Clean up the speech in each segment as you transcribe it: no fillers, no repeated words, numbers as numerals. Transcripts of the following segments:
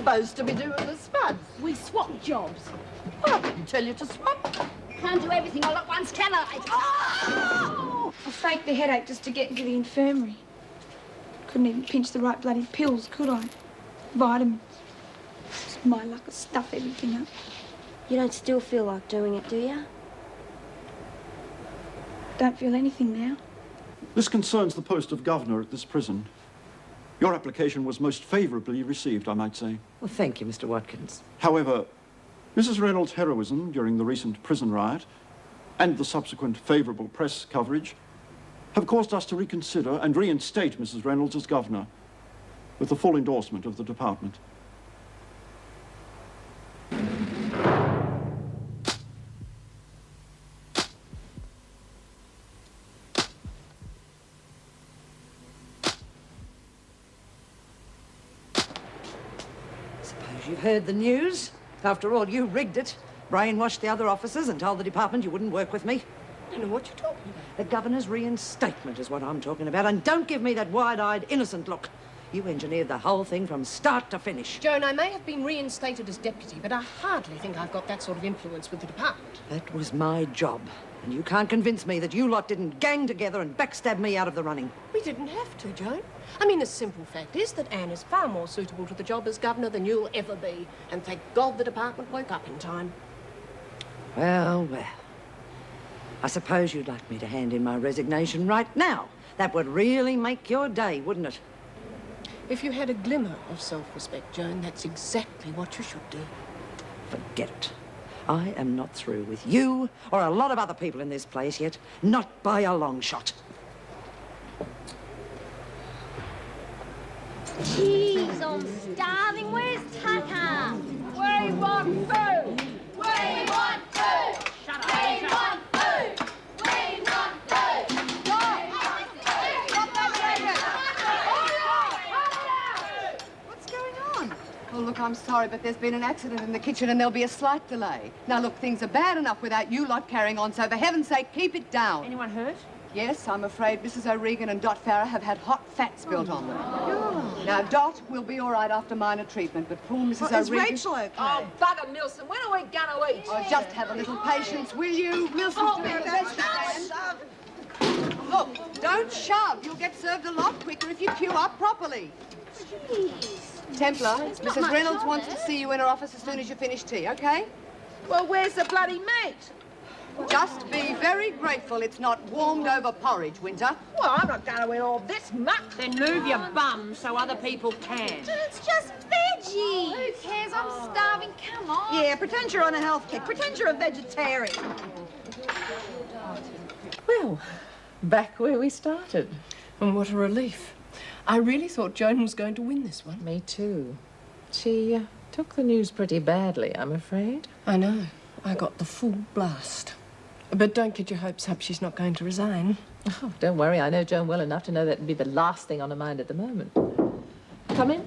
supposed to be doing the spuds. We swapped jobs. Well, I didn't tell you to swap. Can't do everything all at once, can I? Oh! I faked the headache just to get into the infirmary. Couldn't even pinch the right bloody pills, could I? Vitamins. It's my luck to stuff everything up. You don't still feel like doing it, do you? Don't feel anything now. This concerns the post of governor at this prison. Your application was most favourably received, I might say. Well, thank you, Mr. Watkins. However, Mrs. Reynolds' heroism during the recent prison riot and the subsequent favourable press coverage have caused us to reconsider and reinstate Mrs. Reynolds as governor with the full endorsement of the department. Suppose you've heard the news. After all, you rigged it. Brainwashed the other officers and told the department you wouldn't work with me. I don't know what you're talking about. The governor's reinstatement is what I'm talking about. And don't give me that wide-eyed, innocent look. You engineered the whole thing from start to finish. Joan, I may have been reinstated as deputy, but I hardly think I've got that sort of influence with the department. That was my job. And you can't convince me that you lot didn't gang together and backstab me out of the running. We didn't have to, Joan. I mean, the simple fact is that Anne is far more suitable to the job as governor than you'll ever be. And thank God the department woke up in time. Well, well. I suppose you'd like me to hand in my resignation right now. That would really make your day, wouldn't it? If you had a glimmer of self-respect, Joan, that's exactly what you should do. Forget it. I am not through with you or a lot of other people in this place yet. Not by a long shot. Jeez, I'm starving. Where's Tucker? We want food! We want food! Shut up, We want food! We want food! What's going on? Oh, look, I'm sorry, but there's been an accident in the kitchen and there'll be a slight delay. Now, look, things are bad enough without you lot carrying on, so for heaven's sake, keep it down. Anyone hurt? Yes, I'm afraid Mrs. O'Regan and Dot Farah have had hot fat spilt on them. Now, Dot will be all right after minor treatment, but poor Mrs. O'Regan... Is Rachel okay? Oh, bugger, Milson, when are we gonna eat? Oh, just have a little patience, will you? Wilson's doing the best he can. Look, don't shove. You'll get served a lot quicker if you queue up properly. Jeez. Templar, Mrs. Reynolds wants to see you in her office as soon as you finish tea, okay? Well, where's the bloody meat? Just be very grateful it's not warmed over porridge, Winter. Well, I'm not gonna eat all this muck. Then move your bum so other people can. It's just veggies. Who cares? I'm starving. Come on. Yeah, pretend you're on a health kick. Pretend you're a vegetarian. Well, back where we started. And what a relief. I really thought Joan was going to win this one. Me too. She took the news pretty badly, I'm afraid. I know. I got the full blast. But don't get your hopes up. She's not going to resign. Oh, don't worry. I know Joan well enough to know that would be the last thing on her mind at the moment. Come in.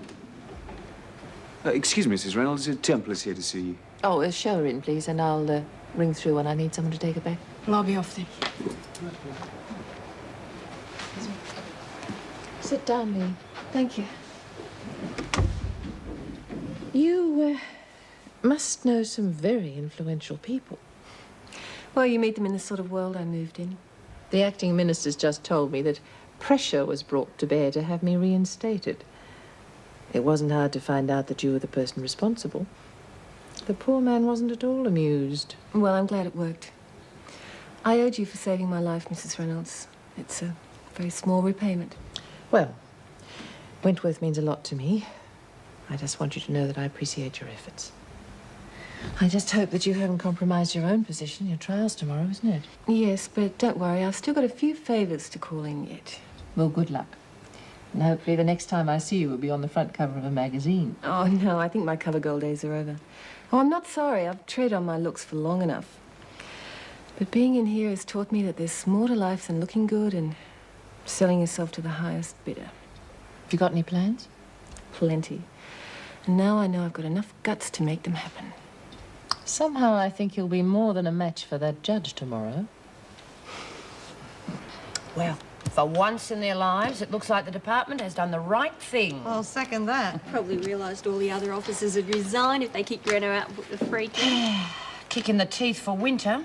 Excuse me, Mrs. Reynolds. Templar's here to see you. Oh, show her in, please, and I'll ring through when I need someone to take her back. Well, I'll be off then. Sit down, Lee. Thank you. You must know some very influential people. Well, you meet them in the sort of world I moved in. The acting minister's just told me that pressure was brought to bear to have me reinstated. It wasn't hard to find out that you were the person responsible. The poor man wasn't at all amused. Well, I'm glad it worked. I owed you for saving my life, Mrs. Reynolds. It's a very small repayment. Well, Wentworth means a lot to me. I just want you to know that I appreciate your efforts. I just hope that you haven't compromised your own position. Your trial's tomorrow, isn't it? Yes, but don't worry. I've still got a few favours to call in yet. Well, good luck. And hopefully the next time I see you will be on the front cover of a magazine. Oh, no, I think my cover girl days are over. Oh, I'm not sorry. I've traded on my looks for long enough. But being in here has taught me that there's more to life than looking good and selling yourself to the highest bidder. Have you got any plans? Plenty. And now I know I've got enough guts to make them happen. Somehow I think you'll be more than a match for that judge tomorrow. Well, For once in their lives, it looks like the department has done the right thing. I'll second that. Probably realised all the other officers would resign if they kicked Reno out and put the freak in. Kick in the teeth for winter.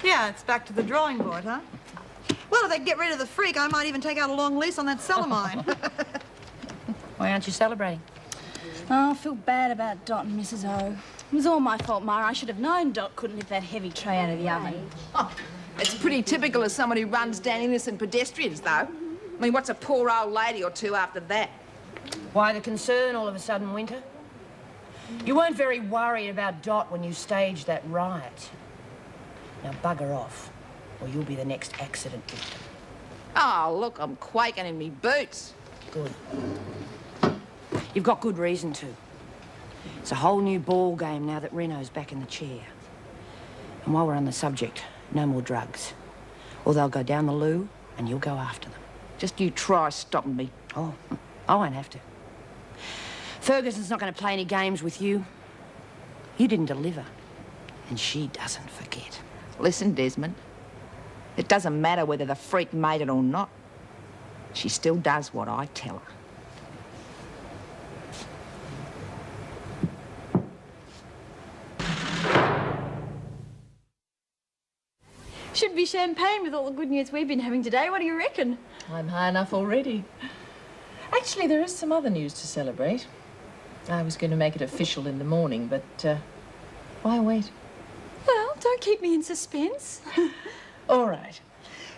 Yeah, it's back to the drawing board, huh? Well, if they get rid of the freak, I might even take out a long lease on that cell of mine. Why aren't you celebrating? Oh, I feel bad about Dot and Mrs. O. It was all my fault, Myra. I should have known Dot couldn't lift that heavy tray out of the oven. Oh, it's pretty typical of someone who runs down innocent pedestrians, though. I mean, what's a poor old lady or two after that? Why the concern all of a sudden, Winter? You weren't very worried about Dot when you staged that riot. Now bugger off, or you'll be the next accident victim. Oh, look, I'm quaking in me boots. Good. You've got good reason to. It's a whole new ball game now that Reno's back in the chair. And while we're on the subject, no more drugs. Or they'll go down the loo and you'll go after them. Just you try stopping me. Oh, I won't have to. Ferguson's not going to play any games with you. You didn't deliver, and she doesn't forget. Listen, Desmond, it doesn't matter whether the freak made it or not. She still does what I tell her. Should be champagne with all the good news we've been having today. What do you reckon? I'm high enough already. Actually, there is some other news to celebrate. I was going to make it official in the morning, but why wait? Well, don't keep me in suspense. All right.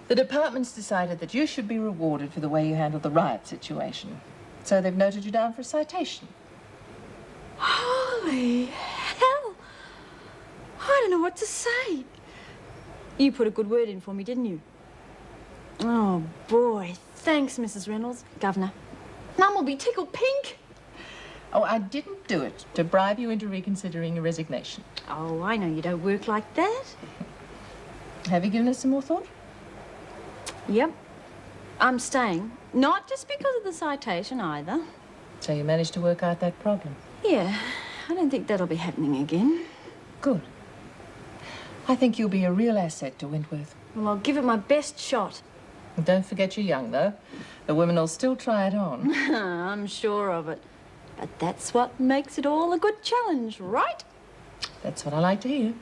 The department's decided that you should be rewarded for the way you handled the riot situation. So they've noted you down for a citation. Holy hell! I don't know what to say. You put a good word in for me, didn't you? Oh, boy. Thanks, Mrs. Reynolds. Governor. Mum will be tickled pink. Oh, I didn't do it to bribe you into reconsidering your resignation. Oh, I know you don't work like that. Have you given us some more thought? Yep. I'm staying. Not just because of the citation, either. So you managed to work out that problem? Yeah. I don't think that'll be happening again. Good. I think you'll be a real asset to Wentworth. Well, I'll give it my best shot. And don't forget you're young, though. The women will still try it on. I'm sure of it. But that's what makes it all a good challenge, right? That's what I like to hear.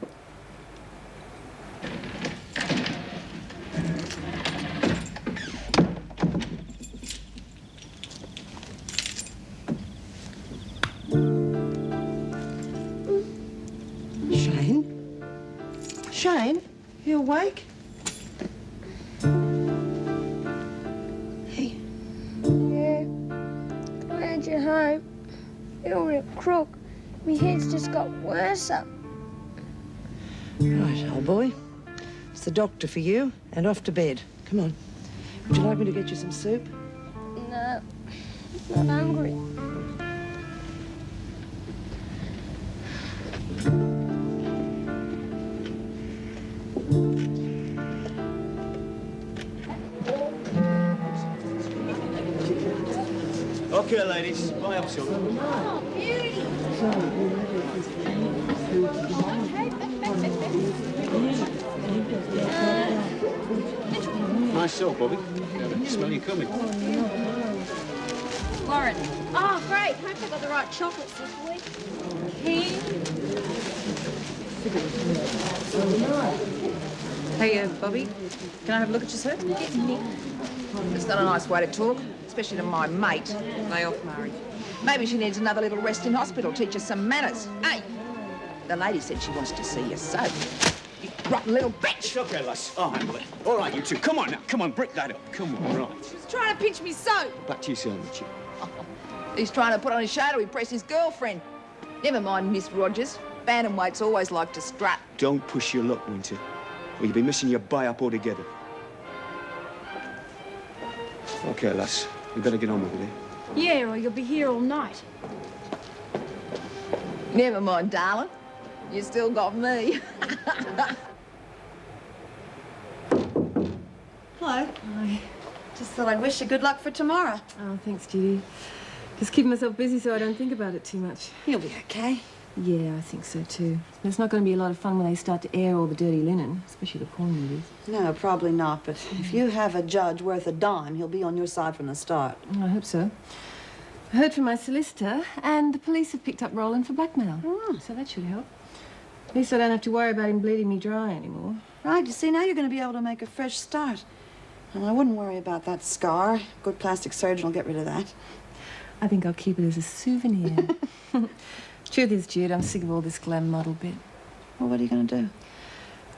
Shane? Shane? You awake? Hey. Yeah. Glad you're home. You're a real crook. My head's just got worse up. Right, old boy. It's the doctor for you, and off to bed. Come on. Would you like me to get you some soup? No, not hungry. Okay, ladies, buy up some. Oh, beauty. Nice soap, Bobby. Smell you coming. Lauren. Oh, great. Hope I got the right chocolates this week. Hey, Bobby, can I have a look at your suit? It's not a nice way to talk, especially to my mate. Lay off, Murray. Maybe she needs another little rest in hospital, teach her some manners. Hey, the lady said she wants to see your soap. You rotten little bitch. Okay, lass. I'll handle it. All right, you two. Come on now. Come on, brick that up. Come on, right. She's trying to pinch me soap. Back to your sandwich. He's trying to put on his show to impress his girlfriend. Never mind, Miss Rogers. Bantamweights always like to strut. Don't push your luck, Winter, or you'll be missing your buy-up altogether. Okay, lass. We better get on with it, eh? Yeah, or you'll be here all night. Never mind, darling. You still got me. Hello. Hi. Just thought I'd wish you good luck for tomorrow. Oh, thanks, Judy. Just keeping myself busy so I don't think about it too much. You'll be okay. Yeah, I think so too. But it's not going to be a lot of fun when they start to air all the dirty linen, especially the porn movies. No, probably not, but if you have a judge worth a dime, he'll be on your side from the start. I hope so. I heard from my solicitor, and the police have picked up Roland for blackmail. So that should help. At least I don't have to worry about him bleeding me dry anymore. Right, you see, now you're going to be able to make a fresh start. And I wouldn't worry about that scar. Good plastic surgeon will get rid of that. I think I'll keep it as a souvenir. Truth is, Jude, I'm sick of all this glam model bit. Well, what are you going to do?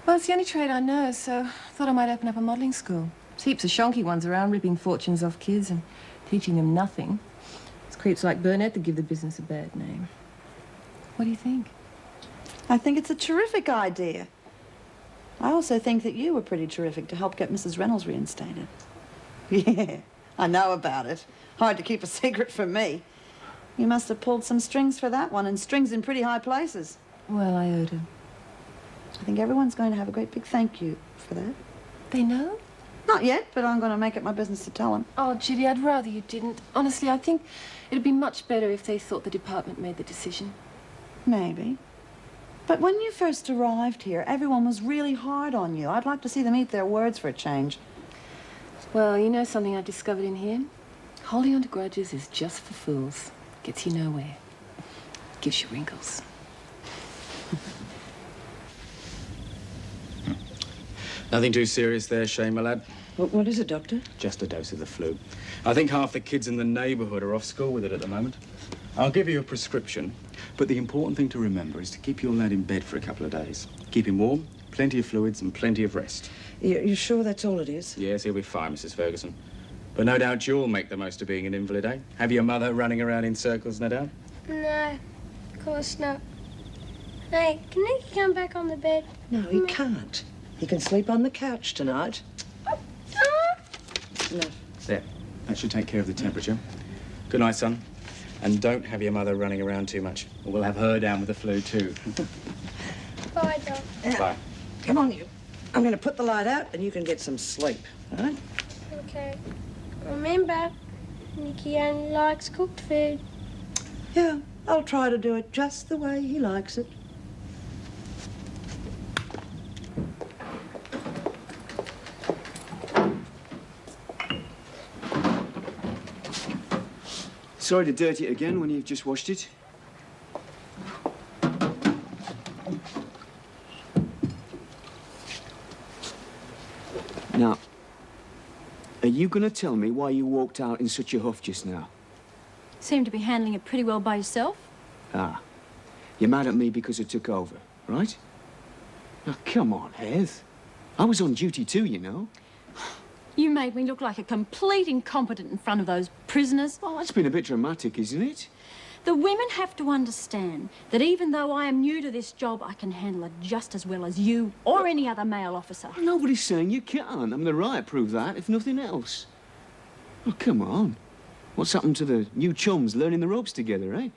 Well, it's the only trade I know, so I thought I might open up a modelling school. There's heaps of shonky ones around, ripping fortunes off kids and teaching them nothing. It's creeps like Burnett that give the business a bad name. What do you think? I think it's a terrific idea. I also think that you were pretty terrific to help get Mrs. Reynolds reinstated. Yeah, I know about it. Hard to keep a secret from me. You must have pulled some strings for that one, and strings in pretty high places. Well, I owed her. I think everyone's going to have a great big thank you for that. They know? Not yet, but I'm going to make it my business to tell them. Oh, Judy, I'd rather you didn't. Honestly, I think it'd be much better if they thought the department made the decision. Maybe. But when you first arrived here, everyone was really hard on you. I'd like to see them eat their words for a change. Well, you know something I discovered in here? Holding on to grudges is just for fools. Gets you nowhere. Gives you wrinkles. Nothing too serious there, Shane, my lad. What is it, Doctor? Just a dose of the flu. I think half the kids in the neighbourhood are off school with it at the moment. I'll give you a prescription, but the important thing to remember is to keep your lad in bed for a couple of days. Keep him warm, plenty of fluids and plenty of rest. You sure that's all it is? Yes, he'll be fine, Mrs. Ferguson. But no doubt you'll make the most of being an invalid, eh? Have your mother running around in circles, no doubt? No, of course not. Hey, can Nicky come back on the bed? No, he can't. He can sleep on the couch tonight. No. There. That should take care of the temperature. Good night, son. And don't have your mother running around too much, or we'll have her down with the flu, too. Bye, Doc. Bye. Come on, you. I'm going to put the light out and you can get some sleep, all right? Okay. Remember, Nicky only likes cooked food. Yeah, I'll try to do it just the way he likes it. Sorry to dirty it again when you've just washed it. Now, are you going to tell me why you walked out in such a huff just now? Seem to be handling it pretty well by yourself. Ah, you're mad at me because I took over, right? Now, come on, Heath. I was on duty too, you know. You made me look like a complete incompetent in front of those prisoners. Well, that's been a bit dramatic, isn't it? The women have to understand that even though I am new to this job, I can handle it just as well as you or any other male officer. Nobody's saying you can't. I mean, the riot proved that, if nothing else. Oh, come on. What's happened to the new chums learning the ropes together, eh?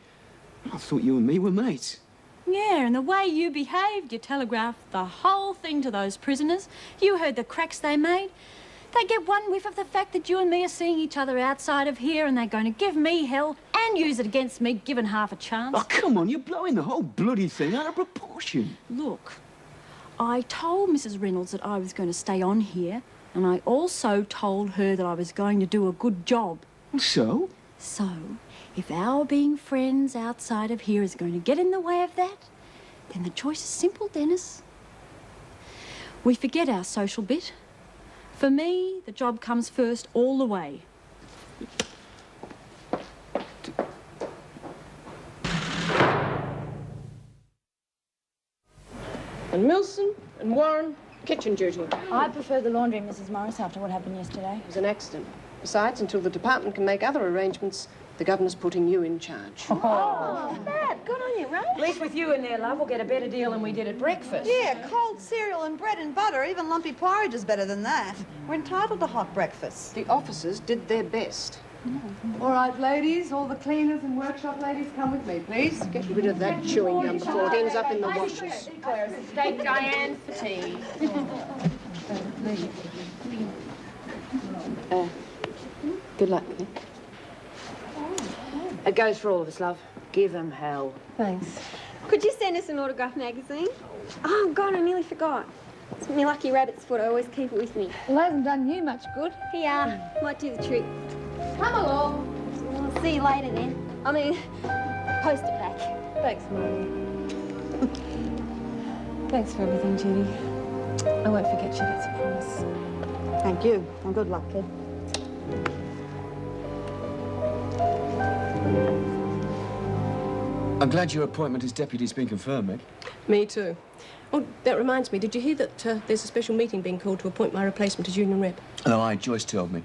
I thought you and me were mates. Yeah, and the way you behaved, you telegraphed the whole thing to those prisoners. You heard the cracks they made. They get one whiff of the fact that you and me are seeing each other outside of here, and they're going to give me hell and use it against me, given half a chance. Oh, come on, you're blowing the whole bloody thing out of proportion. Look, I told Mrs. Reynolds that I was going to stay on here, and I also told her that I was going to do a good job. So? So, if our being friends outside of here is going to get in the way of that, then the choice is simple, Dennis. We forget our social bit. For me, the job comes first all the way. And Milson and Warren, kitchen duty. I prefer the laundry, Mrs. Morris, after what happened yesterday. It was an accident. Besides, until the department can make other arrangements, the governor's putting you in charge. Oh, Matt, good on you, right? At least with you in there, love, we'll get a better deal than we did at breakfast. Yeah, cold cereal and bread and butter. Even lumpy porridge is better than that. We're entitled to hot breakfasts. The officers did their best. All right, ladies, all the cleaners and workshop ladies, come with me, please. Get rid of that chewing gum before it ends up in the washers. Steak Diane for tea. Good luck. Eh? It goes for all of us, love. Give them hell. Thanks. Could Could you send us an autograph magazine? Oh, God, I nearly forgot. It's my lucky rabbit's foot. I always keep it with me. Well, it hasn't done you much good. Yeah, might do the trick. Come along. I'll see you later then. I mean, post it back. Thanks, Molly. Thanks for everything, Judy. I won't forget you, that's a promise. Thank you, and good luck, kid. I'm glad your appointment as deputy's been confirmed, Meg. Me too. Oh, that reminds me, did you hear that there's a special meeting being called to appoint my replacement as union rep? Oh, aye, Joyce told me.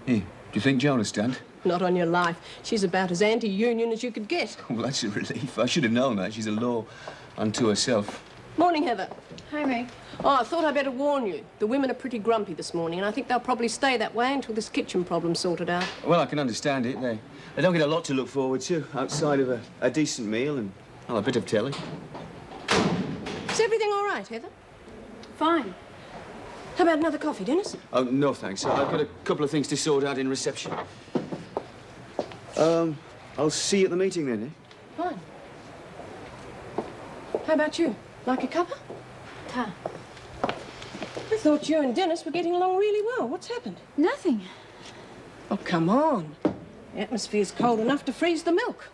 Here, do you think Joan will stand? Not on your life. She's about as anti-union as you could get. Well, that's a relief. I should have known that. She's a law unto herself. Morning, Heather. Hi, Meg. Oh, I thought I'd better warn you. The women are pretty grumpy this morning, and I think they'll probably stay that way until this kitchen problem's sorted out. Well, I can understand it. They don't get a lot to look forward to outside of a decent meal and, well, a bit of telly. Is everything all right, Heather? Fine. How about another coffee, Dennis? Oh, no, thanks. I've got a couple of things to sort out in reception. I'll see you at the meeting then, eh? Fine. How about you? Like a cuppa? Ta. I thought you and Dennis were getting along really well. What's happened? Nothing. Oh, come on. The atmosphere's cold enough to freeze the milk.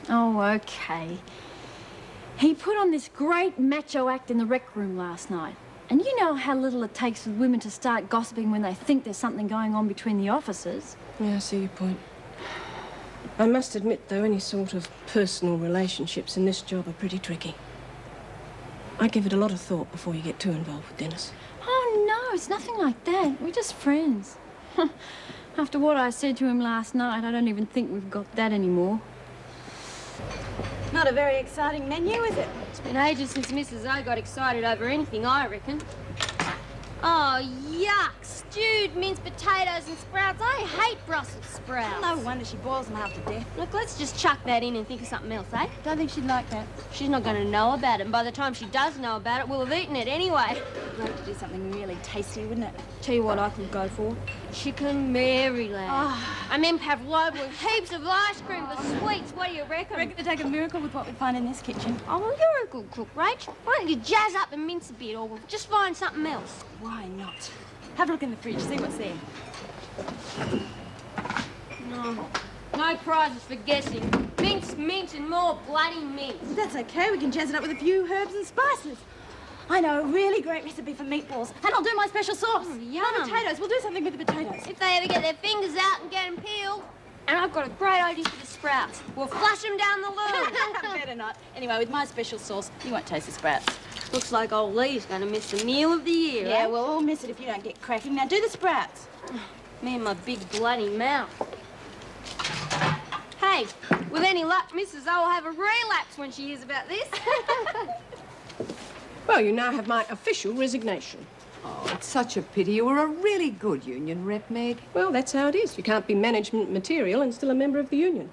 Oh, okay. He put on this great macho act in the rec room last night. And you know how little it takes for women to start gossiping when they think there's something going on between the officers. Yeah, I see your point. I must admit, though, any sort of personal relationships in this job are pretty tricky. I give it a lot of thought before you get too involved with Dennis. Oh, no, it's nothing like that. We're just friends. After what I said to him last night, I don't even think we've got that anymore. Not a very exciting menu, is it? It's been ages since Mrs. O got excited over anything, I reckon. Oh, yuck! Stewed minced potatoes and sprouts. I hate Brussels sprouts. No wonder she boils them half to death. Look, let's just chuck that in and think of something else, eh? Don't think she'd like that. She's not going to know about it, and by the time she does know about it, we'll have eaten it anyway. Great to do something really tasty, wouldn't it? Tell you what I could go for. Chicken Maryland. And then pavlova with heaps of ice cream for sweets. What do you reckon? I reckon it'd take a miracle with what we find in this kitchen. Oh, well, you're a good cook, Rach. Why don't you jazz up and mince a bit, or we'll just find something else? Why not? Have a look in the fridge, see what's there. No prizes for guessing. Mince, mince, and more bloody mince. That's okay, we can jazz it up with a few herbs and spices. I know a really great recipe for meatballs, and I'll do my special sauce. Oh, yum. No potatoes, we'll do something with the potatoes. If they ever get their fingers out and get them peeled. And I've got a great idea for the sprouts. We'll flush them down the loo. Better not. Anyway, with my special sauce, you won't taste the sprouts. Looks like old Lee's going to miss the meal of the year, Yeah, eh? we'll all miss it if you don't get cracking. Now do the sprouts. Me and my big bloody mouth. Hey, with any luck, Mrs. O will have a relapse when she hears about this. Well, you now have my official resignation. Oh, it's such a pity. You were a really good union rep, Meg. Well, that's how it is. You can't be management material and still a member of the union.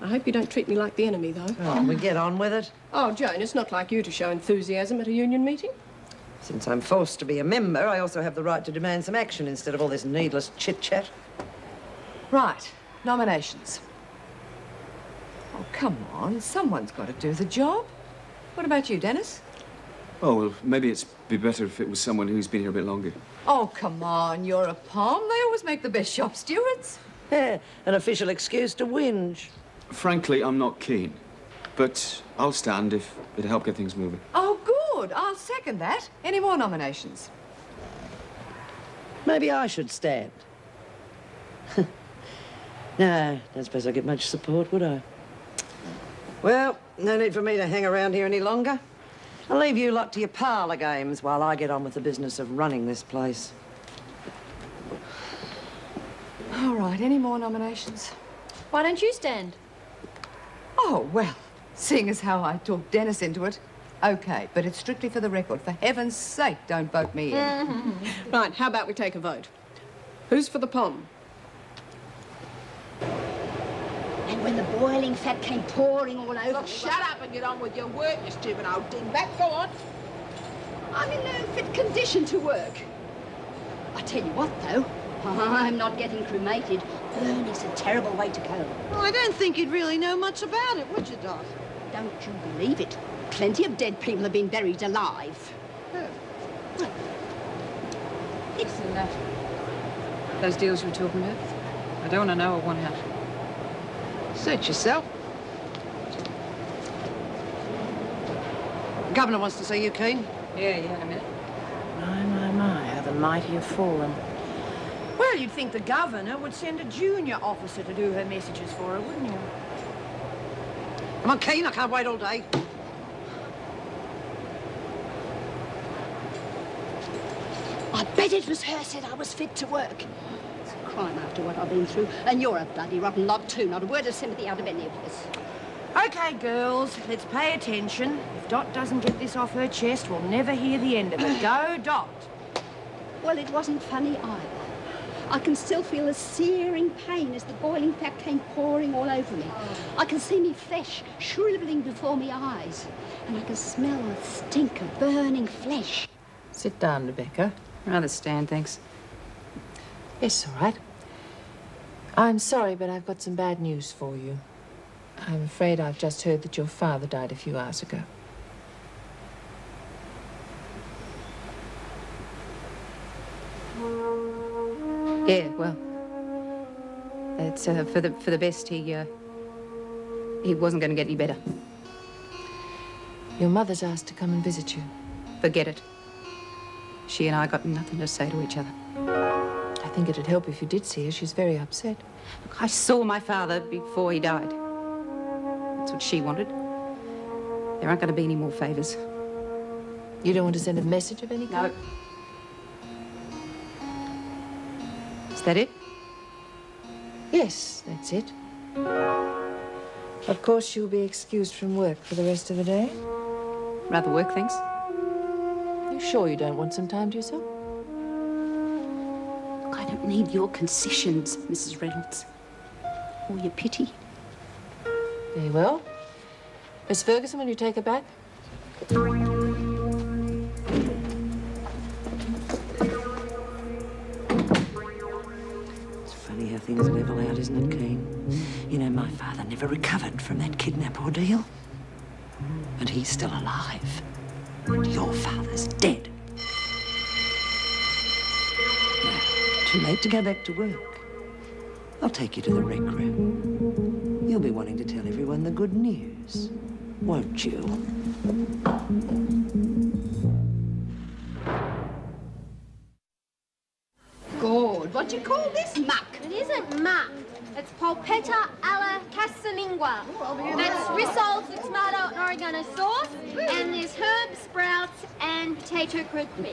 I hope you don't treat me like the enemy, though. Oh, we get on with it. Oh, Joan, it's not like you to show enthusiasm at a union meeting. Since I'm forced to be a member, I also have the right to demand some action instead of all this needless chit-chat. Right, nominations. Oh, come on. Someone's got to do the job. What about you, Dennis? Oh, well, maybe it'd be better if it was someone who's been here a bit longer. Oh, come on. You're a pom. They always make the best shop stewards. Yeah, an official excuse to whinge. Frankly, I'm not keen. But I'll stand if it'll help get things moving. Oh, good. I'll second that. Any more nominations? Maybe I should stand. No, don't suppose I get much support, would I? Well, no need for me to hang around here any longer. I'll leave you lot to your parlour games while I get on with the business of running this place. All right, any more nominations? Why don't you stand? Oh, well, seeing as how I talked Dennis into it. OK, but it's strictly for the record. For heaven's sake, don't vote me in. Right, how about we take a vote? Who's for the pom? And when the boiling fat came pouring all over... Look, shut up and get on with your work, you stupid old dingbat. Go on. I'm in no fit condition to work. I tell you what, though, I'm not getting cremated. Burning's a terrible way to go. Well, I don't think you'd really know much about it, would you, Dot? don't you believe it. Plenty of dead people have been buried alive. Isn't that those deals you were talking about? I don't want to know or want out. Suit yourself. Governor wants to see you, Keen. Yeah, in a minute. My, how the mighty have fallen. Well, you'd think the governor would send a junior officer to do her messages for her, wouldn't you? Come on, Keen, I can't wait all day. I bet it was her said I was fit to work. It's a crime after what I've been through. And you're a bloody rotten lot too. Not a word of sympathy out of any of this. Okay, girls, let's pay attention. If Dot doesn't get this off her chest, we'll never hear the end of it. Go, Dot. Well, it wasn't funny either. I can still feel a searing pain as the boiling fat came pouring all over me. I can see me flesh shriveling before me eyes. And I can smell the stink of burning flesh. Sit down, Rebecca. Rather stand, thanks. Yes, all right. I'm sorry, but I've got some bad news for you. I'm afraid I've just heard that your father died a few hours ago. Yeah, well, it's for the best. He wasn't going to get any better. Your mother's asked to come and visit you. Forget it. She and I got nothing to say to each other. I think it'd help if you did see her. She's very upset. Look, I saw my father before he died. That's what she wanted. There aren't going to be any more favours. You don't want to send a message of any kind? No. Is that it? Yes, that's it. Of course, you'll be excused from work for the rest of the day. Rather work things. You sure you don't want some time to yourself? Look, I don't need your concessions, Mrs. Reynolds. Or your pity. Very well. Miss Ferguson, will you take her back? It's funny how things level out, isn't it, Keen? You know, my father never recovered from that kidnap ordeal. And he's still alive. And your father's dead. Now, too late to go back to work. I'll take you to the rec room. You'll be wanting to tell everyone the good news, won't you? Good. What do you call this? Muck. It isn't muck. It's polpetta alla casalingua. That's rissoles with tomato and oregano sauce, and there's herb sprouts and potato crispy.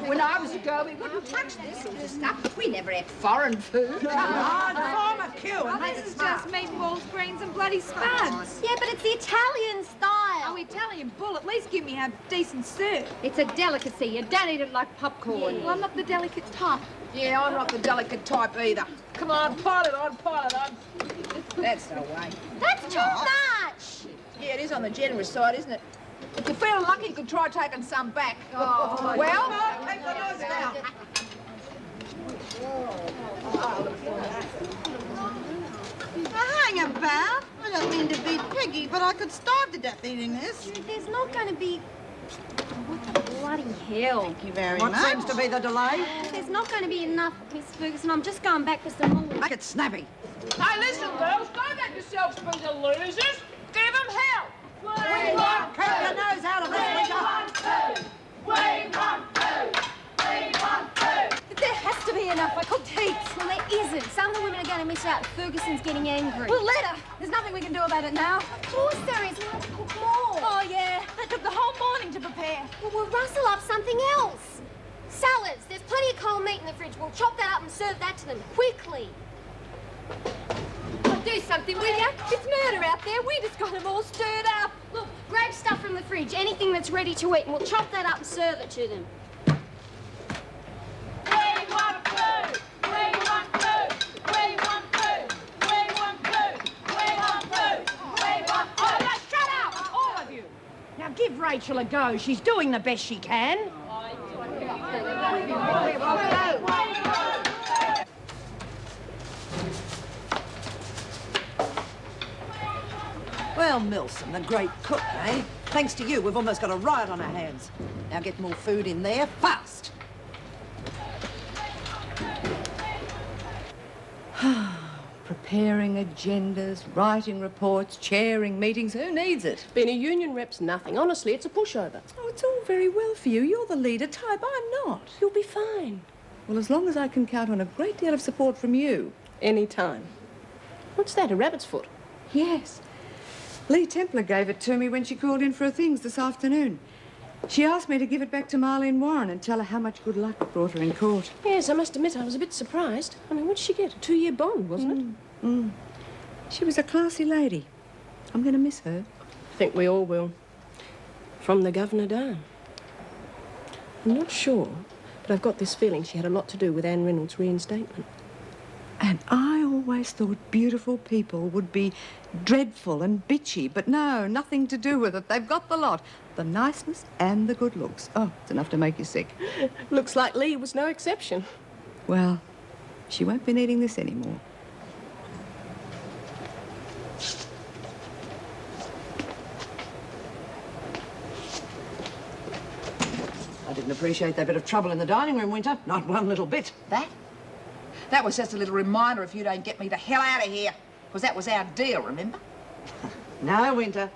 When I was a girl, we wouldn't touch this sort of stuff. We never ate foreign food. Come on, form a queue and This is just meatballs, greens and bloody spuds. Yeah, but it's the Italian style. Oh, Italian bull, at least give me a decent serve. It's a delicacy. You don't eat it like popcorn. Well, I'm not the delicate type. Yeah, I'm not the delicate type either. Come on, pile it on, pile it on. That's no way. That's too much. Yeah, it is on the generous side, isn't it? If you feel lucky, you could try taking some back. Oh, well, take the noise now. Hang about. I don't mean to be piggy, but I could starve to death eating this. There's not going to be... What the bloody hell? Thank you very What much. seems to be the delay? There's not going to be enough, Miss Ferguson. I'm just going back for some more. Make it snappy. hey, listen, girls, don't let yourselves be the losers. Give them hell. We want food. Keep your nose out of this, There has to be enough. I cooked heaps. Well, there isn't. Some of the women are going to miss out. Ferguson's getting angry. Well, let her. There's nothing we can do about it now. Of course there is. We'll have to cook more. Oh, yeah. That took the whole morning to prepare. Well, we'll rustle up something else. Salads. There's plenty of cold meat in the fridge. We'll chop that up and serve that to them quickly. Well, do something, will you? It's murder out there. We just got them all stirred up. Look, grab stuff from the fridge, anything that's ready to eat, and we'll chop that up and serve it to them. We want food. We want food. We want food. We want food. We want food. We want food. Oh, now shut up, all of you. Now give Rachel a go. She's doing the best she can. Well, Milsom, the great cook, eh? Thanks to you, we've almost got a riot on our hands. Now get more food in there, fast. Preparing agendas, writing reports, chairing meetings. Who needs it? Being a union rep's nothing. Honestly, it's a pushover. Oh, it's all very well for you. You're the leader type. I'm not. You'll be fine. Well, as long as I can count on a great deal of support from you. Any time. What's that, a rabbit's foot? Yes. Lee Templar gave it to me when she called in for her things this afternoon. She asked me to give it back to Marlene Warren and tell her how much good luck it brought her in court. Yes, I must admit I was a bit surprised. I mean, what did she get? A 2-year bond, wasn't it? She was a classy lady. I'm going to miss her. I think we all will. From the governor down. I'm not sure, but I've got this feeling she had a lot to do with Anne Reynolds' reinstatement. And I always thought beautiful people would be dreadful and bitchy, but no, nothing to do with it. They've got the lot. The niceness and the good looks. Oh, it's enough to make you sick. Looks like Lee was no exception. Well, she won't be needing this anymore. I didn't appreciate that bit of trouble in the dining room, Winter. Not one little bit. That was just a little reminder if you don't get me the hell out of here. Because that was our deal, remember? No, Winter.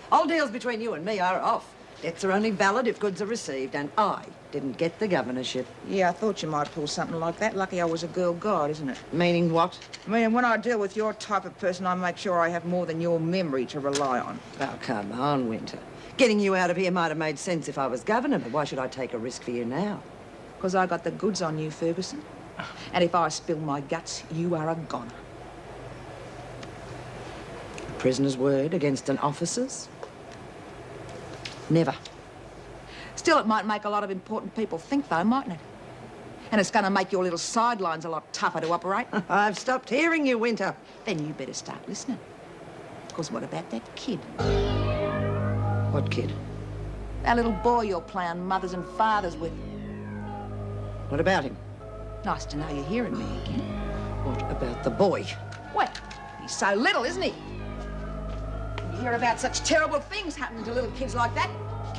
All deals between you and me are off. Debts are only valid if goods are received, and I didn't get the governorship. Yeah, I thought you might pull something like that. Lucky I was a girl guide, isn't it? Meaning what? I mean, when I deal with your type of person, I make sure I have more than your memory to rely on. Oh, come on, Winter. Getting you out of here might have made sense if I was governor, but why should I take a risk for you now? Because I got the goods on you, Ferguson. And if I spill my guts, you are a goner. A prisoner's word against an officer's? Never. Still, it might make a lot of important people think, though, mightn't it? And it's going to make your little sidelines a lot tougher to operate. I've stopped hearing you, Winter. Then you better start listening. Because what about that kid? What kid? That little boy you're playing mothers and fathers with. What about him? Nice to know you're hearing me again. What about the boy? Well, he's so little, isn't he? You hear about such terrible things happening to little kids like that.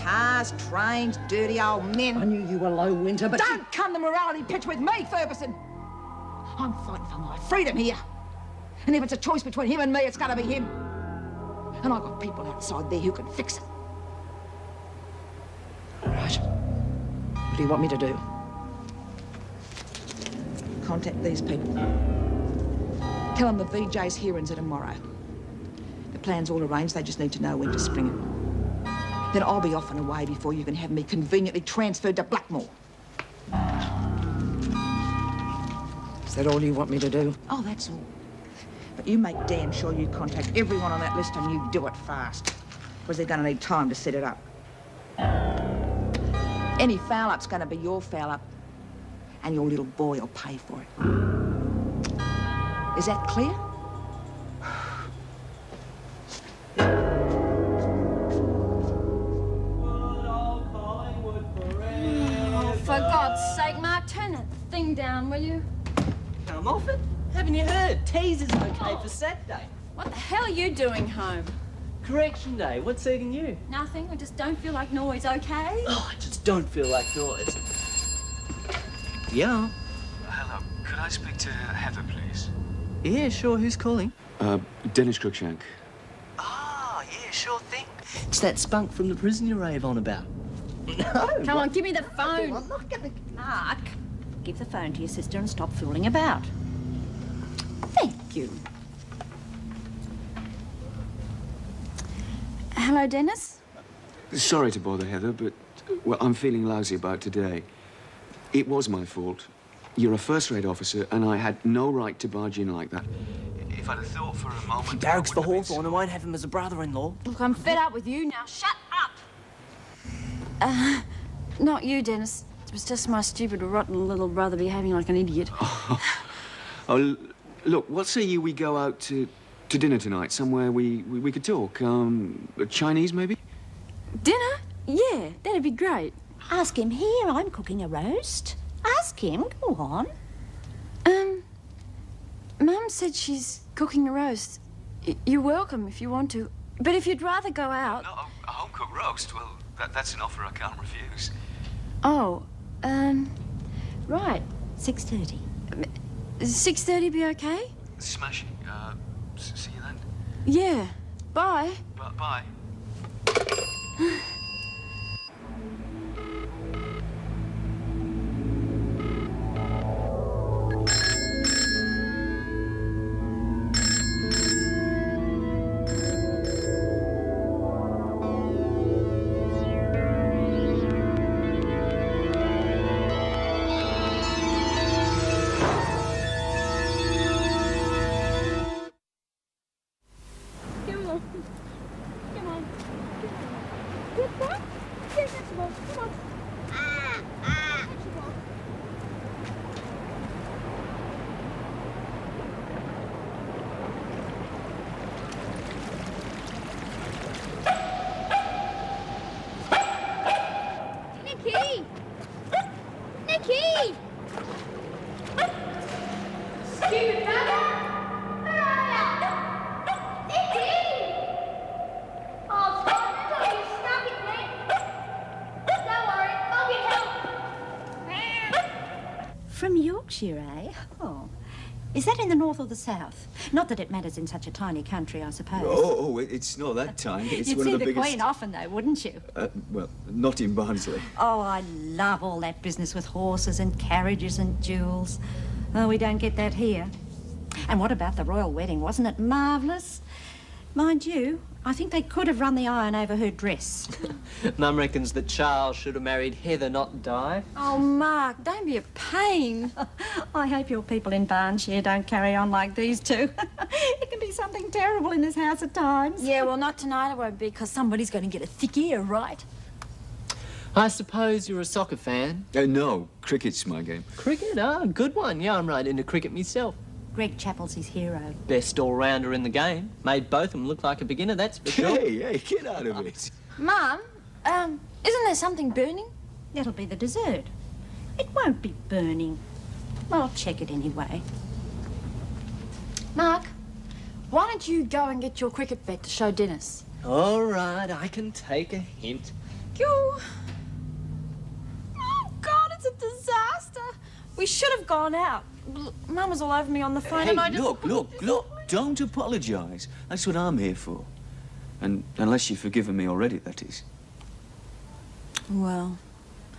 Cars, trains, dirty old men. I knew you were low, Winter, but... Don't come the morality pitch with me, Ferguson. I'm fighting for my freedom here. And if it's a choice between him and me, it's gotta be him. And I've got people outside there who can fix it. All right. What do you want me to do? Contact these people. Tell them the VJ's hearings are tomorrow. The plan's all arranged, they just need to know when to spring it. Then I'll be off and away before you can have me conveniently transferred to Blackmore. Is that all you want me to do? Oh, that's all. But you make damn sure you contact everyone on that list and you do it fast. Because they're going to need time to set it up. Any foul-up's going to be your foul-up. And your little boy will pay for it. Is that clear? Oh, for God's sake, Mark, turn that thing down, will you? Come off it. Haven't you heard? Teaser's okay for Saturday. What the hell are you doing home? Correction day. What's eating you? Nothing. I just don't feel like noise, okay? Oh, I just don't feel like noise. Yeah. Hello. Could I speak to Heather, please? Yeah, sure. Who's calling? Dennis Cruikshank. Ah, yeah, sure thing. It's that spunk from the prison you rave on about. No. Come on, give me the phone. I'm not gonna... Mark, give the phone to your sister and stop fooling about. Thank you. Hello, Dennis? Sorry to bother, Heather, but, well, I'm feeling lousy about today. It was my fault. You're a first-rate officer, and I had no right to barge in like that. If I'd have thought for a moment... He barracks for Hawthorne and won't have him as a brother-in-law. Look, I'm fed up with you now. Shut up! Not you, Dennis. It was just my stupid, rotten little brother behaving like an idiot. Oh, look, what say you we go out to dinner tonight, somewhere we could talk? Chinese, maybe? Dinner? Yeah, that'd be great. Ask him here. I'm cooking a roast. Ask him. Go on. Mum said she's cooking a roast. You're welcome if you want to. But if you'd rather go out... No, a home-cooked roast, well, that's an offer I can't refuse. Oh, right. 6:30. 6:30 be okay? Smashing. See you then. Yeah. Bye. Bye. Come on. Come on. Good boy. Good vegetable. Come on. Vegetable. Nicky! Nicky! Stupid bugger! Where are ya? Nicky! Oh, Scott, you're stuck in there. Don't worry, I'll get help. From Yorkshire, eh? Oh. Is that in the north or the south? Not that it matters in such a tiny country, I suppose. Oh, it's not that tiny. It's You'd one see of the the biggest... Queen often, though, wouldn't you? Well, not in Barnsley. Oh, I love all that business with horses and carriages and jewels. Oh, we don't get that here. And what about the royal wedding? Wasn't it marvellous? Mind you, I think they could have run the iron over her dress. Mum reckons that Charles should have married Heather, not Di. Oh, Mark, don't be a pain. I hope your people in Barnshire don't carry on like these two. It can be something terrible in this house at times. Yeah, well, not tonight it won't be, because somebody's going to get a thick ear, right? I suppose you're a soccer fan. No, cricket's my game. Cricket? Ah, good one. Yeah, I'm right into cricket myself. Greg Chappell's his hero. Best all-rounder in the game. Made both of them look like a beginner, that's for sure. Hey, get out of it. Mum, isn't there something burning? That'll be the dessert. It won't be burning. Well, I'll check it anyway. Mark, why don't you go and get your cricket bat to show Dennis? All right, I can take a hint. Oh, God, it's a disaster. We should have gone out. Mum was all over me on the phone Hey, and I just... look, don't apologise. That's what I'm here for. And unless you've forgiven me already, that is. Well,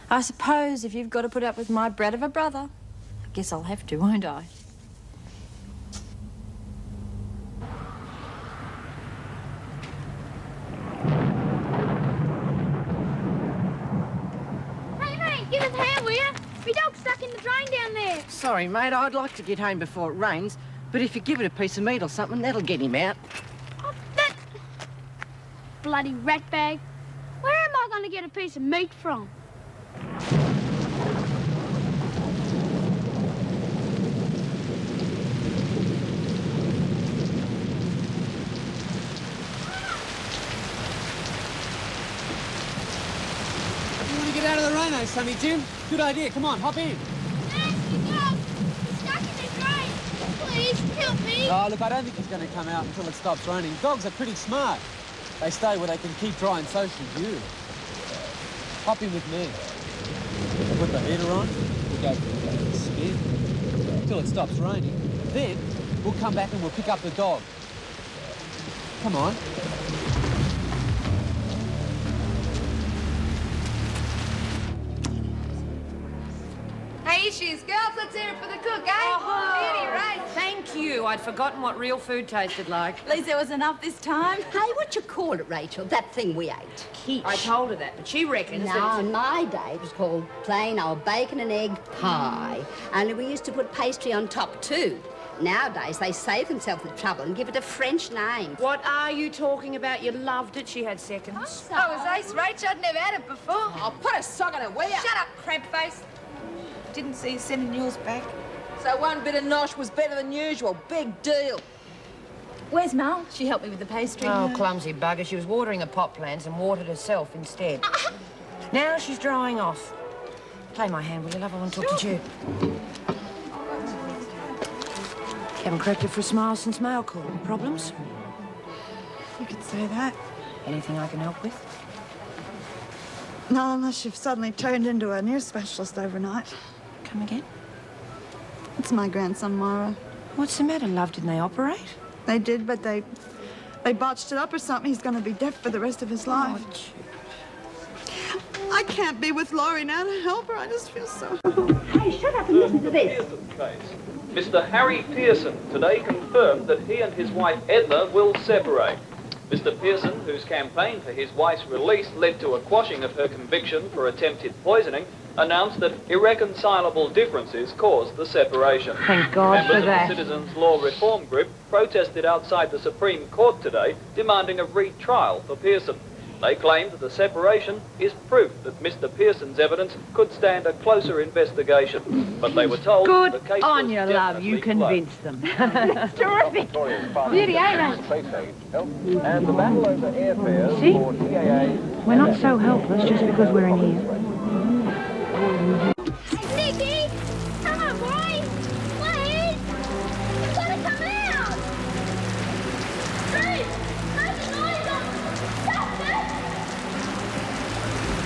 I suppose if you've got to put up with my brat of a brother, I guess I'll have to, won't I? Hey, mate, give us a hand, will ya? My dog's stuck in the drain down there. Sorry, mate, I'd like to get home before it rains, but if you give it a piece of meat or something, that'll get him out. Oh, that bloody ratbag. Where am I going to get a piece of meat from? You want to get out of the rain, eh, Sonny Jim? Good idea. Come on, hop in. Nasty dog. He's stuck in the drain. Please, help me. Oh, look, I don't think he's going to come out until it stops raining. Dogs are pretty smart. They stay where they can keep dry, and so should you. Hop in with me. We'll put the heater on. We'll go for a spin until it stops raining. Then we'll come back and we'll pick up the dog. Come on. Hey, here she is, girls. Let's hear it for the cook, eh? Beauty, right? Thank you. I'd forgotten what real food tasted like. At least there was enough this time. Hey, what you call it, Rachel? That thing we ate. Quiche. I told her that, but she reckons Now, that in it's my day, it was called plain old bacon and egg pie. Only we used to put pastry on top too. Nowadays, they save themselves the trouble and give it a French name. What are you talking about? You loved it. She had seconds. That was ace, Rach. I'd never had it before. I'll put a sock on it, will ya? Shut up, crab face. Didn't see you sending yours back. So one bit of nosh was better than usual. Big deal. Where's Mel? She helped me with the pastry. Oh, clumsy bugger. She was watering the pot plants and watered herself instead. Now she's drying off. Play my hand, will you, love? I want to talk to you. Haven't corrected for a smile since mail call. Problems? You could say that. Anything I can help with? Not unless you've suddenly turned into a near specialist overnight. Come again? It's my grandson, Mara. What's the matter, love? Didn't they operate? They did, but they botched it up or something. He's going to be deaf for the rest of his life. I can't be with Laurie now to help her. I just feel so... Hey, shut up and listen to this. Mr. Harry Pearson today confirmed that he and his wife Edna will separate. Mr. Pearson, whose campaign for his wife's release led to a quashing of her conviction for attempted poisoning, announced that irreconcilable differences caused the separation. Thank God Members for of that. the Citizens Law Reform Group protested outside the Supreme Court today, demanding a retrial for Pearson. They claimed that the separation is proof that Mr. Pearson's evidence could stand a closer investigation. But they were told the case Good on was you, love. definitely You convinced them. Terrific. Beauty, ain't it? And the battle over airfares See? for TAA. We're not so helpless just because we're in here. Nicky! Come on, boy! Please! You've got to come out! Please! Make a noise up! Stop it!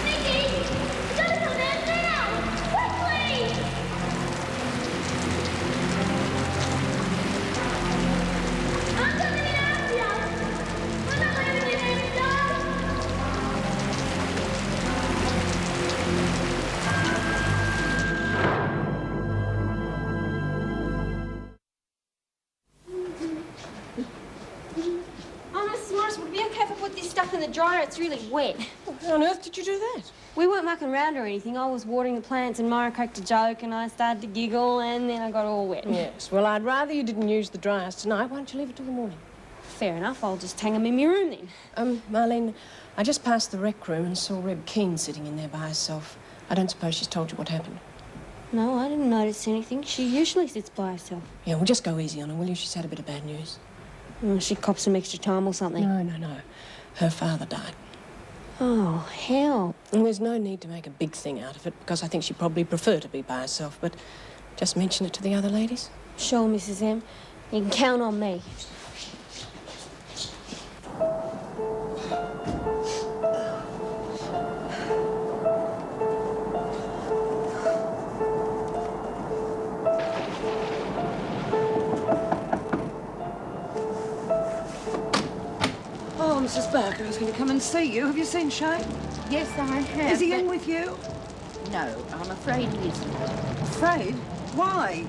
Nicky! You've got to come out now! Quickly! I'm coming in after you! We're not leaving you there to die! Oh, Mrs. Morris, would it be okay if I put this stuff in the dryer? It's really wet. How on earth did you do that? We weren't mucking around or anything. I was watering the plants and Myra cracked a joke and I started to giggle and then I got all wet. Yes, well, I'd rather you didn't use the dryers tonight. Why don't you leave it till the morning? Fair enough. I'll just hang them in my room then. Marlene, I just passed the rec room and saw Reb Keane sitting in there by herself. I don't suppose she's told you what happened. No, I didn't notice anything. She usually sits by herself. Yeah, well, just go easy on her, will you? She's had a bit of bad news. She copped some extra time or something. No. Her father died. Oh, hell. And there's no need to make a big thing out of it, because I think she'd probably prefer to be by herself, but just mention it to the other ladies. Sure, Mrs. M. You can count on me. Oh, Mrs. Barker, I was going to come and see you. Have you seen Shane? Yes, I have. Is he but- in with you? No, I'm afraid he isn't. Afraid? Why?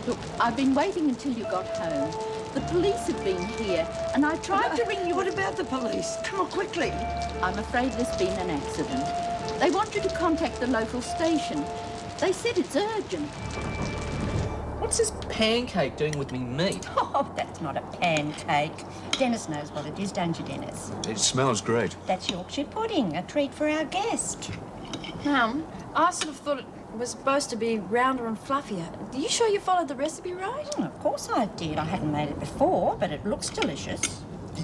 Look, I've been waiting until you got home. The police have been here, and I tried to ring you... What about the police? Come on, quickly. I'm afraid there's been an accident. They want you to contact the local station. They said it's urgent. What's this pancake doing with me meat? Oh, that's not a pancake. Dennis knows what it is, don't you, Dennis? It smells great. That's Yorkshire pudding, a treat for our guest. Mum, I sort of thought it was supposed to be rounder and fluffier. Are you sure you followed the recipe right? Of course I did. I hadn't made it before, but it looks delicious.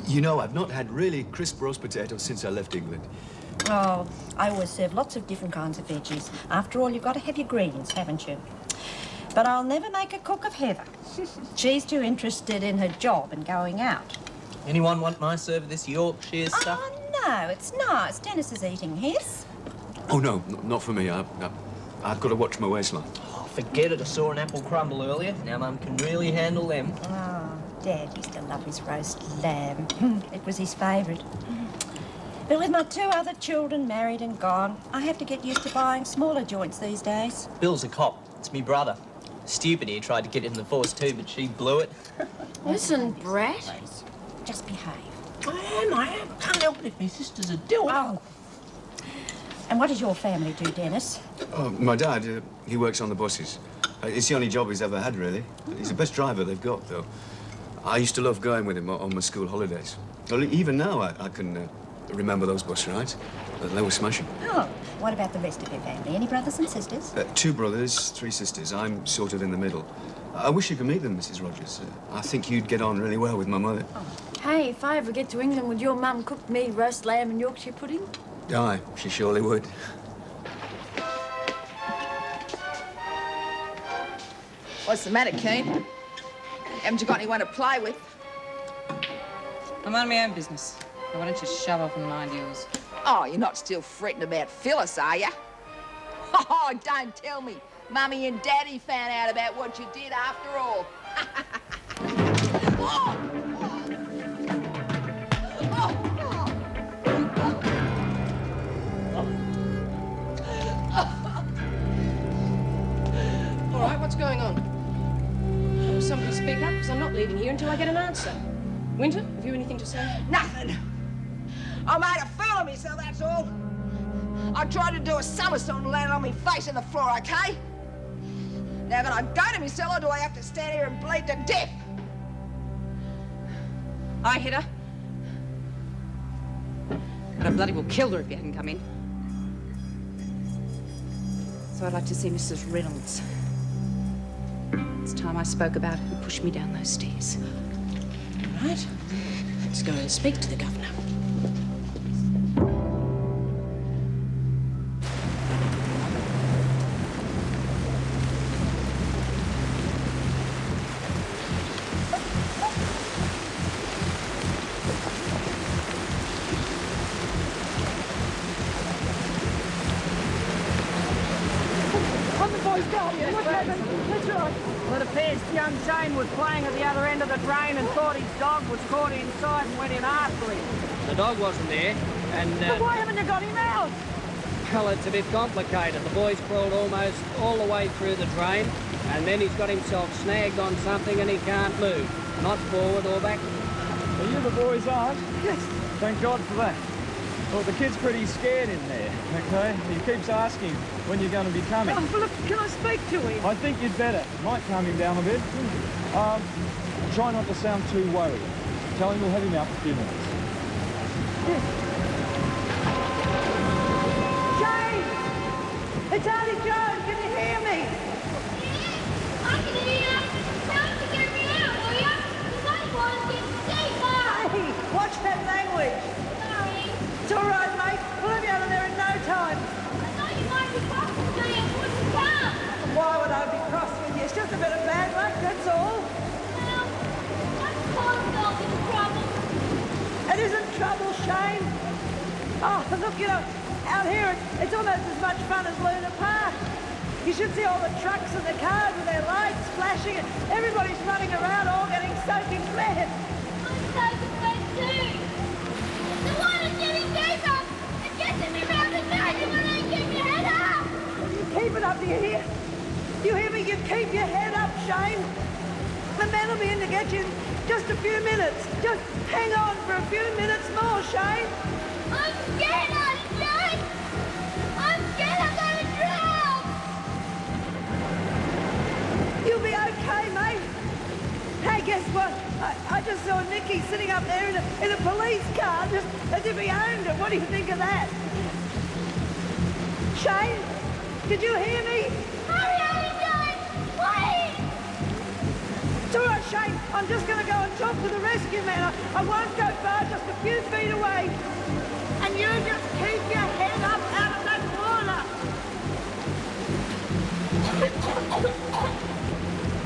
You know, I've not had really crisp roast potatoes since I left England. Oh, I always serve lots of different kinds of veggies. After all, you've got to have your greens, haven't you? But I'll never make a cook of Heather. She's too interested in her job and going out. Anyone want my serve of this Yorkshire stuff? Oh, no, it's nice. Dennis is eating his. Oh, no, not for me. I've got to watch my waistline. Oh, forget it. I saw an apple crumble earlier. Now Mum can really handle them. Oh, Dad used to love his roast lamb. It was his favourite. But with my 2 other children married and gone, I have to get used to buying smaller joints these days. Bill's a cop. It's me brother. Stupid, he tried to get in the force too, but she blew it. Listen, Brat. Just behave. I am. Can't help it if my sisters are doing. Oh. And what does your family do, Dennis? Oh, my dad, he works on the buses. It's the only job he's ever had, really. He's the best driver they've got, though. I used to love going with him on my school holidays. Well, even now, I can remember those bus rides. They were smashing. Oh, what about the rest of your family? Any brothers and sisters? 2 brothers, 3 sisters. I'm sort of in the middle. I wish you could meet them, Mrs. Rogers. I think you'd get on really well with my mother. Hey, if I ever get to England, would your mum cook me roast lamb and Yorkshire pudding? Aye, she surely would. What's the matter, Keane? Haven't you got anyone to play with? I mind my own business. Now, why don't you shove off and mind yours? Oh, you're not still fretting about Phyllis, are you? Oh, don't tell me. Mummy and Daddy found out about what you did after all. Oh! All right, what's going on? Will somebody speak up? Because I'm not leaving here until I get an answer. Winter, have you anything to say? Nothing. I made a fool of myself, that's all. I tried to do a somersault and landed on my face on the floor, okay? Now that I go to my cellar, do I have to stand here and bleed to death? I hit her. But I bloody well killed her if you hadn't come in. So I'd like to see Mrs. Reynolds. It's time I spoke about who pushed me down those stairs. All right. Let's go and speak to the governor. Well, it appears young Shane was playing at the other end of the drain and thought his dog was caught inside and went in after him. The dog wasn't there, and... But why haven't you got him out? Well, it's a bit complicated. The boy's crawled almost all the way through the drain, and then he's got himself snagged on something and he can't move. Not forward or backward. Are you the boy's aunt? Yes. Thank God for that. Well, the kid's pretty scared in there, okay? He keeps asking when you're going to be coming. Oh, well, look, can I speak to him? I think you'd better. Might calm him down a bit. Try not to sound too worried. Tell him we'll have him out for a few minutes. Jane! It's Auntie Joan. Can you hear me? I can hear you. Tell him to get me out, will you? Because I want to get deeper. Hey, watch that language. Sorry. It's all right, mate. We'll have you out of there in no time. I thought you might be crossing me and wouldn't come. Why would I be cross with you? It's just a bit of bad luck, that's all. Well, let's call ourselves in trouble. It isn't trouble, Shane. Oh, look, you know, out here it's almost as much fun as Luna Park. You should see all the trucks and the cars with their lights flashing and everybody's running around all getting soaking wet. I'm soaking wet too. The water's getting deeper. It gets in me around the neck and I ain't keep your head up. You keep it up, do you hear? You hear me? You keep your head up, Shane. The men will be in to get you in just a few minutes. Just hang on for a few minutes more, Shane. I'm scared, Auntie Jane. I'm scared I'm going to drown. You'll be okay, mate. Hey, guess what? I just saw Nicky sitting up there in a police car, just as if he owned it. What do you think of that? Shane, did you hear me? Hurry, Auntie Jane, please. It's all right, Shane. I'm just going to go and talk to the rescue man. I won't go far, just a few feet away. And you just keep your head up out of that water.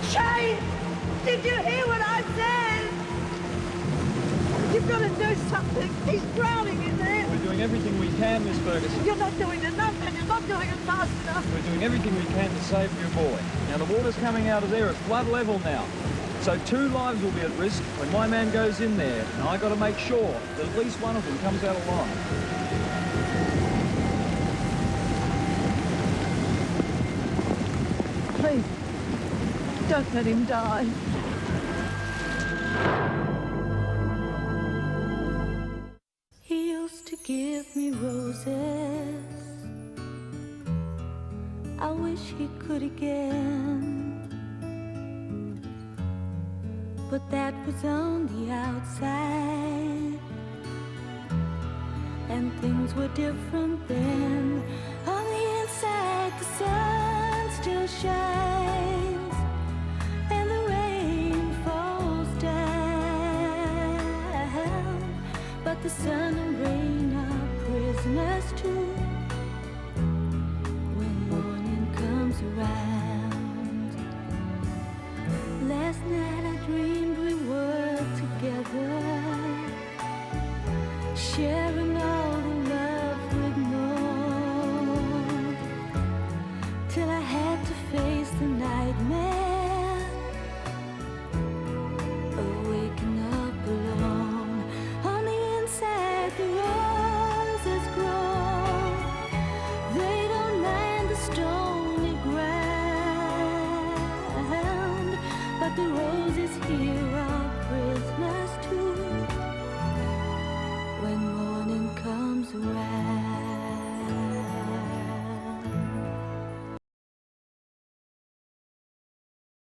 Shane, did you hear what I said? You've got to do something. He's drowning in there. We're doing everything we can, Miss Ferguson. You're not doing enough, and you're not doing it fast enough. We're doing everything we can to save your boy. Now, the water's coming out of there at flood level now. So 2 lives will be at risk when my man goes in there. And I got to make sure that at least one of them comes out alive. Please, don't let him die. He used to give me roses. I wish he could again. But that was on the outside, and things were different then. On the inside, the sun still shines, and the rain falls down. But the sun and rain are prisoners too when morning comes around. Last night I dreamed we were together. sharing